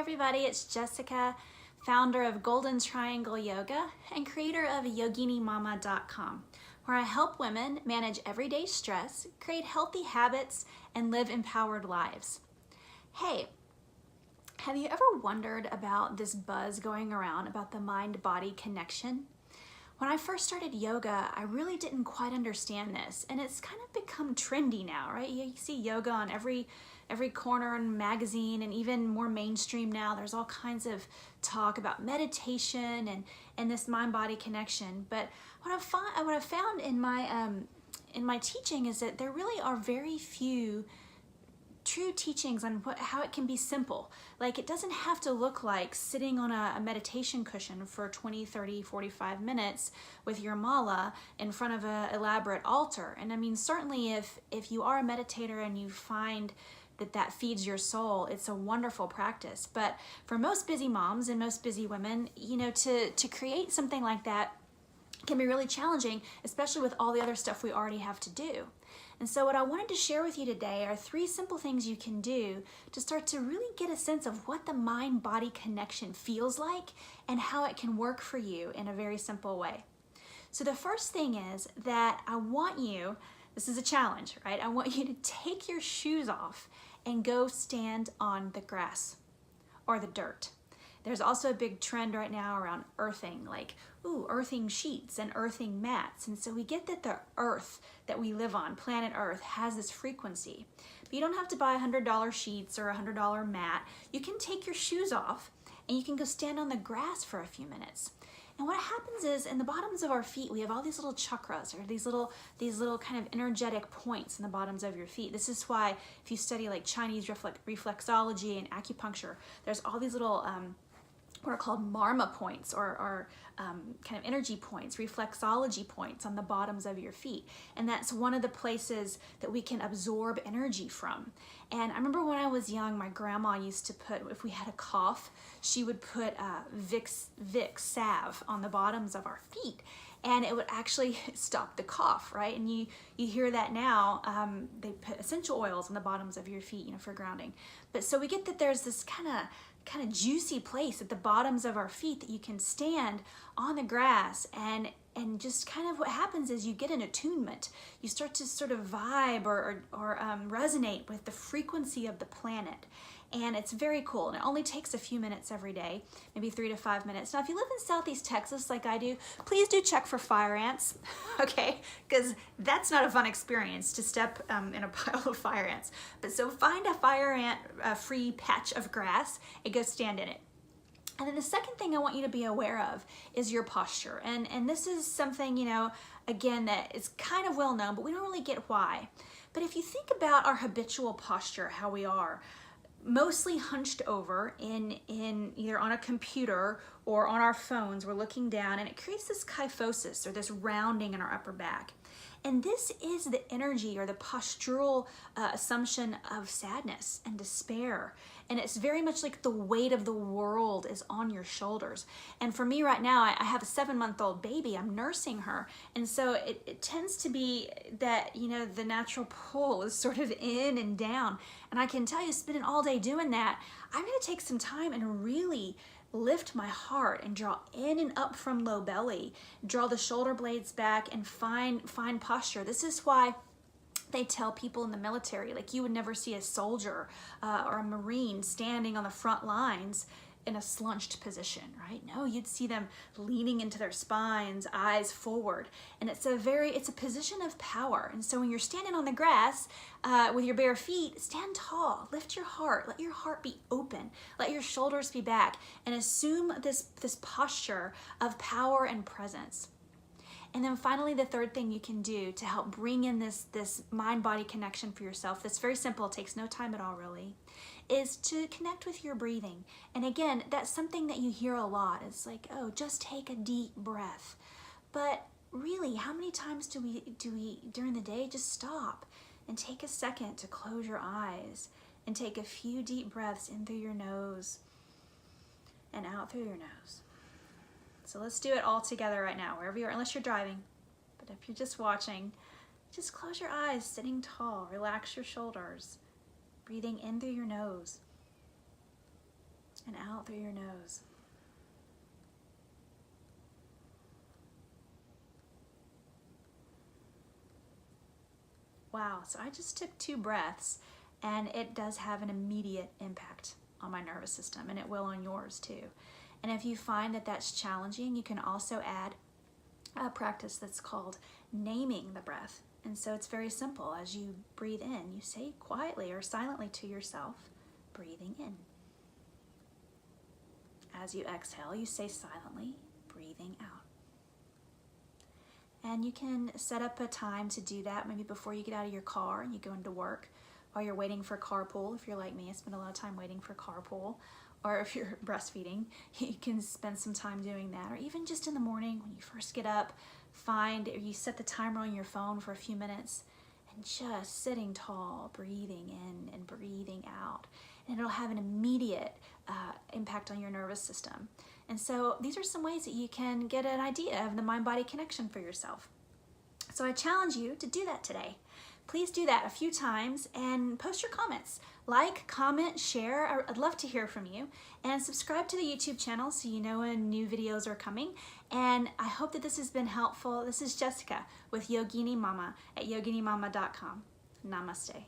everybody, it's Jessica, founder of Golden Triangle Yoga and creator of yoginimama.com, where I help women manage everyday stress, create healthy habits, and live empowered lives. Hey, have you ever wondered about this buzz going around about the mind-body connection? When I first started yoga, I really didn't quite understand this, and it's kind of become trendy now, right? You see yoga on every corner and magazine, and even more mainstream now. There's all kinds of talk about meditation and this mind-body connection. But what I've found in my teaching is that there really are very few true teachings on how it can be simple. Like, it doesn't have to look like sitting on a meditation cushion for 20, 30, 45 minutes with your mala in front of an elaborate altar. And I mean, certainly if you are a meditator and you find that feeds your soul, it's a wonderful practice. But for most busy moms and most busy women, you know, to create something like that can be really challenging, especially with all the other stuff we already have to do. And so what I wanted to share with you today are 3 simple things you can do to start to really get a sense of what the mind-body connection feels like and how it can work for you in a very simple way. So the first thing is that I want you, this is a challenge, right? I want you to take your shoes off and go stand on the grass or the dirt. There's also a big trend right now around earthing, like, earthing sheets and earthing mats. And so we get that the earth that we live on, planet Earth, has this frequency. But you don't have to buy $100 sheets or a $100 mat. You can take your shoes off and you can go stand on the grass for a few minutes. And what happens is, in the bottoms of our feet, we have all these little chakras, or these little kind of energetic points in the bottoms of your feet. This is why if you study like Chinese reflexology and acupuncture, there's all these little what are called marma points, or kind of energy points, reflexology points on the bottoms of your feet. And that's one of the places that we can absorb energy from. And I remember when I was young, my grandma used to put, if we had a cough, she would put Vicks salve on the bottoms of our feet, and it would actually stop the cough, right? And you hear that now. They put essential oils on the bottoms of your feet, you know, for grounding. But so we get that there's this kind of juicy place at the bottoms of our feet that you can stand on the grass, and just kind of what happens is you get an attunement. You start to sort of vibe or resonate with the frequency of the planet. And it's very cool, and it only takes a few minutes every day, maybe 3 to 5 minutes. Now, if you live in Southeast Texas like I do, please do check for fire ants, okay? Because that's not a fun experience to step in a pile of fire ants. But so find a fire ant free patch of grass and go stand in it. And then the second thing I want you to be aware of is your posture. And this is something, you know, again, that is kind of well known, but we don't really get why. But if you think about our habitual posture, how we are, mostly hunched over in either on a computer or on our phones, we're looking down, and it creates this kyphosis, or this rounding in our upper back. And this is the energy or the postural assumption of sadness and despair. And it's very much like the weight of the world is on your shoulders. And for me right now, I have a 7-month-old baby. I'm nursing her. And so it tends to be that, you know, the natural pull is sort of in and down. And I can tell you, spending all day doing that, I'm going to take some time and really lift my heart and draw in and up from low belly, draw the shoulder blades back, and find posture. This is why they tell people in the military, like, you would never see a soldier or a Marine standing on the front lines in a slunched position, right? No, you'd see them leaning into their spines, eyes forward. And it's a position of power. And so when you're standing on the grass with your bare feet, stand tall, lift your heart, let your heart be open, let your shoulders be back, and assume this posture of power and presence. And then finally, the third thing you can do to help bring in this mind-body connection for yourself, that's very simple, it takes no time at all really, is to connect with your breathing. And again, that's something that you hear a lot. It's like, oh, just take a deep breath. But really, how many times do we during the day just stop and take a second to close your eyes and take a few deep breaths in through your nose and out through your nose? So let's do it all together right now, wherever you are, unless you're driving. But if you're just watching, just close your eyes, sitting tall, relax your shoulders, breathing in through your nose and out through your nose. Wow, so I just took 2 breaths, and it does have an immediate impact on my nervous system, and it will on yours too. And if you find that that's challenging, you can also add a practice that's called naming the breath. And so it's very simple. As you breathe in, you say quietly or silently to yourself, breathing in. As you exhale, you say silently, breathing out. And you can set up a time to do that, maybe before you get out of your car and you go into work, while you're waiting for carpool. If you're like me, I spend a lot of time waiting for carpool. Or if you're breastfeeding, you can spend some time doing that. Or even just in the morning when you first get up, you set the timer on your phone for a few minutes and just sitting tall, breathing in and breathing out. And it'll have an immediate impact on your nervous system. And so these are some ways that you can get an idea of the mind-body connection for yourself. So I challenge you to do that today. Please do that a few times and post your comments. Like, comment, share. I'd love to hear from you. And subscribe to the YouTube channel so you know when new videos are coming. And I hope that this has been helpful. This is Jessica with Yogini Mama at yoginimama.com. Namaste.